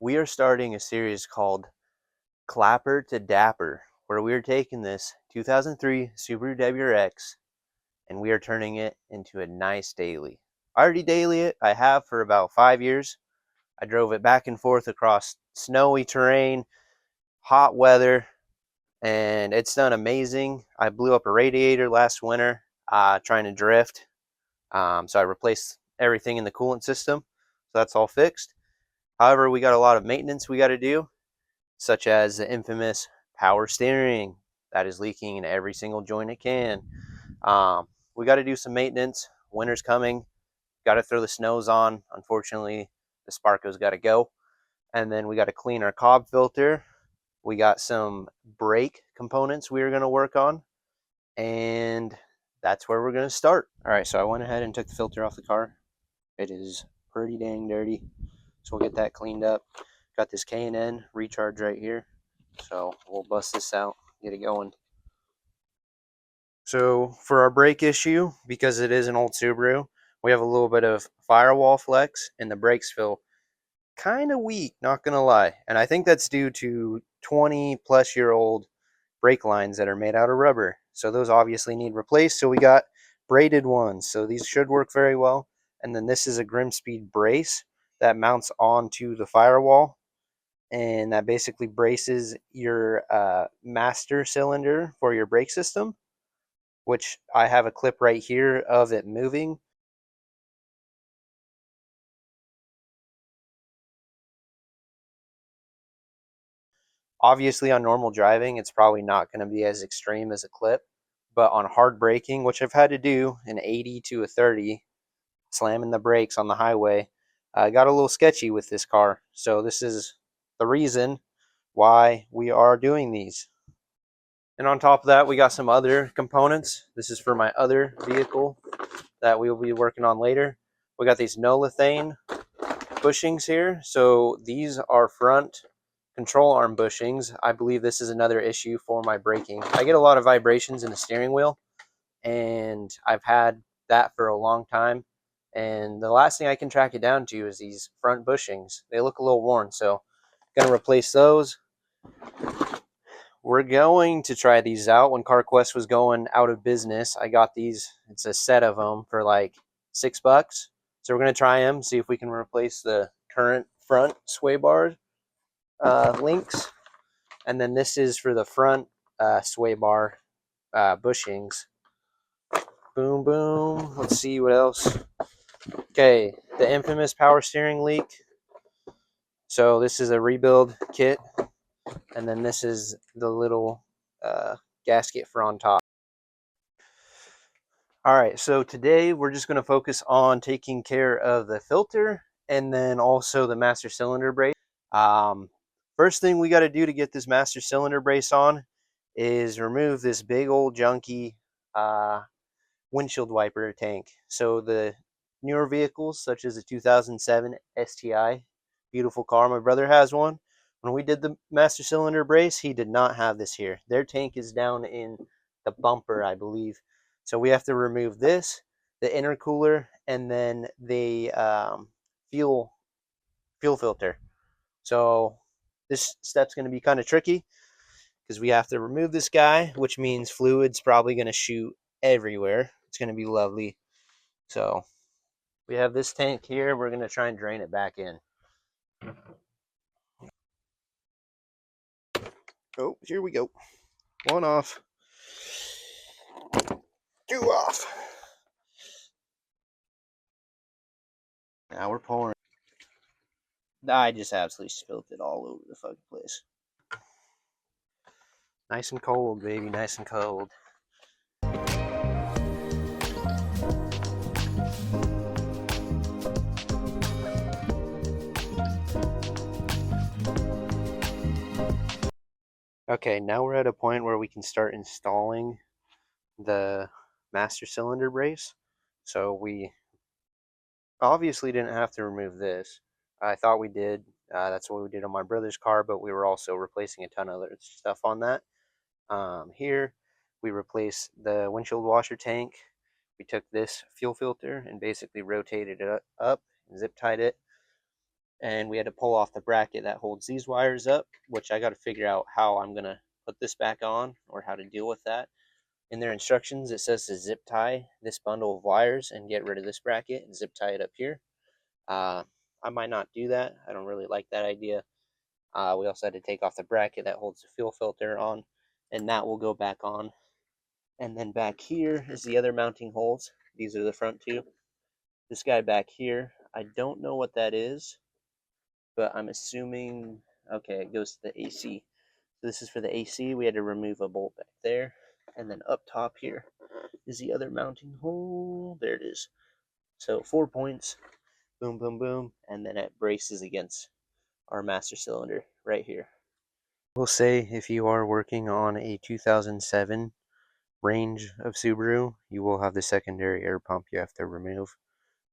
we are starting a series called Clapper to Dapper, where we are taking this 2003 Subaru WRX and we are turning it into a nice daily. I already daily it. I have for about 5 years. I drove it back and forth across snowy terrain, hot weather, and it's done amazing. I blew up a radiator last winter trying to drift. So I replaced everything in the coolant system. So that's all fixed. However, we got a lot of maintenance we got to do, such as the infamous power steering that is leaking in every single joint it can. We got to do some maintenance. Winter's coming. Got to throw the snows on. Unfortunately, the Sparco's got to go. And then we got to clean our cob filter. We got some brake components we are going to work on. And that's where we're going to start. All right, so I went ahead and took the filter off the car. It is pretty dang dirty. So we'll get that cleaned up. Got this K&N recharge right here. So we'll bust this out, get it going. So for our brake issue, because it is an old Subaru, we have a little bit of firewall flex and the brakes feel kind of weak, not going to lie. And I think that's due to 20 plus year old brake lines that are made out of rubber. So those obviously need replaced. So we got braided ones. So these should work very well. And then this is a Grimmspeed brace that mounts onto the firewall. And that basically braces your master cylinder for your brake system, which I have a clip right here of it moving. Obviously on normal driving, it's probably not going to be as extreme as a clip, but on hard braking, which I've had to do an 80 to a 30, slamming the brakes on the highway, I got a little sketchy with this car. So this is the reason why we are doing these. And on top of that, we got some other components. This is for my other vehicle that we will be working on later. We got these Nolithane bushings here. So these are front control arm bushings. I believe this is another issue for my braking. I get a lot of vibrations in the steering wheel, and I've had that for a long time. And the last thing I can track it down to is these front bushings. They look a little worn, so I'm going to replace those. We're going to try these out. When CarQuest was going out of business, I got these. It's a set of them for like $6. So we're going to try them, see if we can replace the current front sway bar links. And then this is for the front sway bar bushings. Boom, boom. Let's see what else. Okay, the infamous power steering leak. So this is a rebuild kit. And then this is the little gasket for on top. All right, so today we're just going to focus on taking care of the filter and then also the master cylinder brace. First thing we got to do to get this master cylinder brace on is remove this big old junky windshield wiper tank. So the newer vehicles, such as the 2007 STI, beautiful car, my brother has one. When we did the master cylinder brace, he did not have this here. Their tank is down in the bumper, I believe. So we have to remove this, the intercooler, and then the fuel filter. So this step's going to be kind of tricky because we have to remove this guy, which means fluid's probably going to shoot everywhere. It's going to be lovely. So we have this tank here. We're going to try and drain it back in. Oh, here we go. One off. Two off. Now we're pouring. I just absolutely spilled it all over the fucking place. Nice and cold, baby. Nice and cold. Okay, now we're at a point where we can start installing the master cylinder brace. So we obviously didn't have to remove this. I thought we did. That's what we did on my brother's car, but we were also replacing a ton of other stuff on that. Here, we replaced the windshield washer tank. We took this fuel filter and basically rotated it up and zip tied it. and we had to pull off the bracket that holds these wires up, which I got to figure out how I'm going to put this back on or how to deal with that. In their instructions, it says to zip tie this bundle of wires and get rid of this bracket and zip tie it up here. I might not do that. I don't really like that idea. We also had to take off the bracket that holds the fuel filter on, and that will go back on. And then back here is the other mounting holes. These are the front two. This guy back here, I don't know what that is, but I'm assuming, okay, it goes to the AC. So this is for the AC. We had to remove a bolt back there. And then up top here is the other mounting hole. There it is. So 4 points, boom, boom, boom, and then it braces against our master cylinder right here. We'll say if you are working on a 2007 range of Subaru, you will have the secondary air pump you have to remove.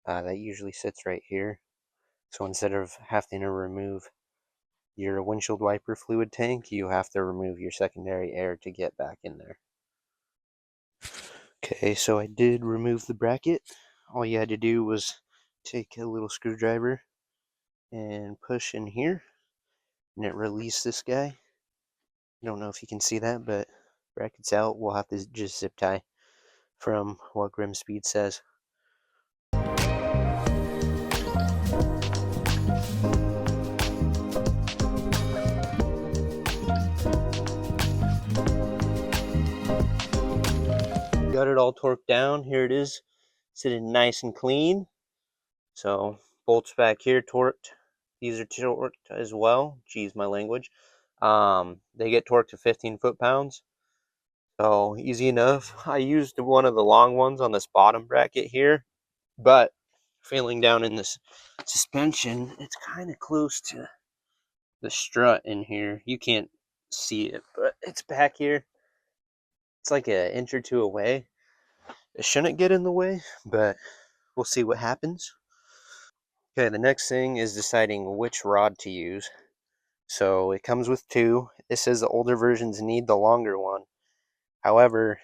That usually sits right here. So instead of having to remove your windshield wiper fluid tank, you have to remove your secondary air to get back in there. Okay, so I did remove the bracket. All you had to do was take a little screwdriver and push in here, and it released this guy. I don't know if you can see that, but bracket's out. We'll have to just zip tie from what Grimmspeed says. Got it all torqued down. Here it is, sitting nice and clean. So bolts back here torqued. These are torqued as well. Geez, my language. They get torqued to 15 foot-pounds. So easy enough. I used one of the long ones on this bottom bracket here, but feeling down in this suspension, it's kind of close to the strut in here. You can't see it, but it's back here. It's like an inch or two away. It shouldn't get in the way, but we'll see what happens. Okay, the next thing is deciding which rod to use. So it comes with two. It says the older versions need the longer one. However,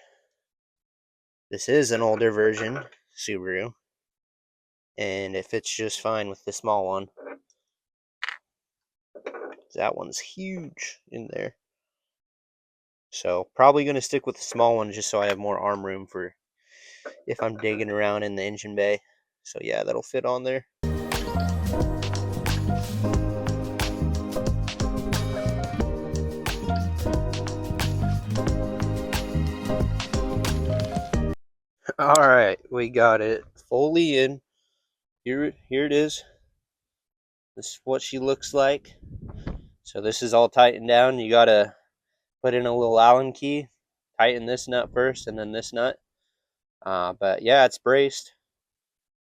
this is an older version Subaru, and it fits just fine with the small one. That one's huge in there. So probably going to stick with the small one just so I have more arm room for if I'm digging around in the engine bay. So yeah, that'll fit on there. Alright, we got it fully in. Here it is. This is what she looks like. So this is all tightened down. You gotta put in a little Allen key, tighten this nut first and then this nut. But yeah, it's braced.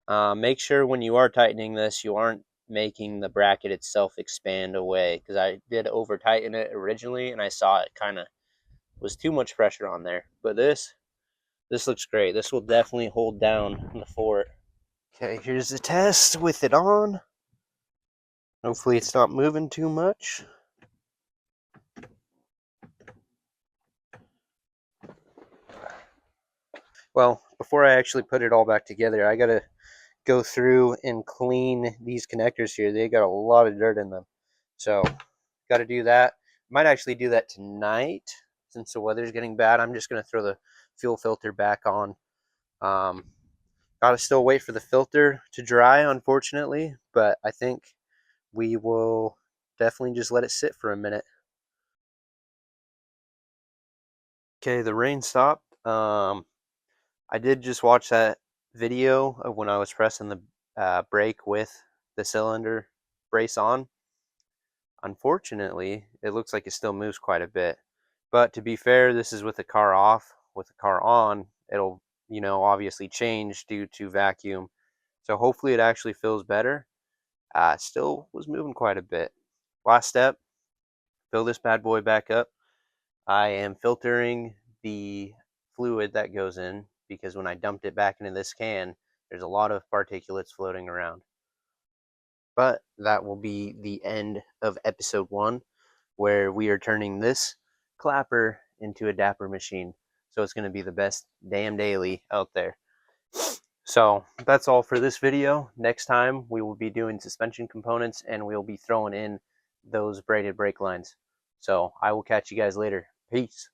Make sure when you are tightening this, you aren't making the bracket itself expand away, because I did over tighten it originally and I saw it kind of was too much pressure on there. But this looks great. This will definitely hold down the fort. Okay, here's the test with it on. Hopefully it's not moving too much. Well, before I actually put it all back together, I gotta go through and clean these connectors here. They got a lot of dirt in them. So, got to do that. Might actually do that tonight since the weather's getting bad. I'm just going to throw the fuel filter back on. Got to still wait for the filter to dry, unfortunately, but I think we will definitely just let it sit for a minute. Okay, the rain stopped. I did just watch that video of when I was pressing the brake with the cylinder brace on. Unfortunately, it looks like it still moves quite a bit. But to be fair, this is with the car off. With the car on, it'll, obviously change due to vacuum. So hopefully it actually feels better. Still was moving quite a bit. Last step, fill this bad boy back up. I am filtering the fluid that goes in because when I dumped it back into this can, there's a lot of particulates floating around. But that will be the end of episode 1, where we are turning this clapper into a Dapper machine. So it's going to be the best damn daily out there. So that's all for this video. Next time we will be doing suspension components and we'll be throwing in those braided brake lines. So I will catch you guys later. Peace.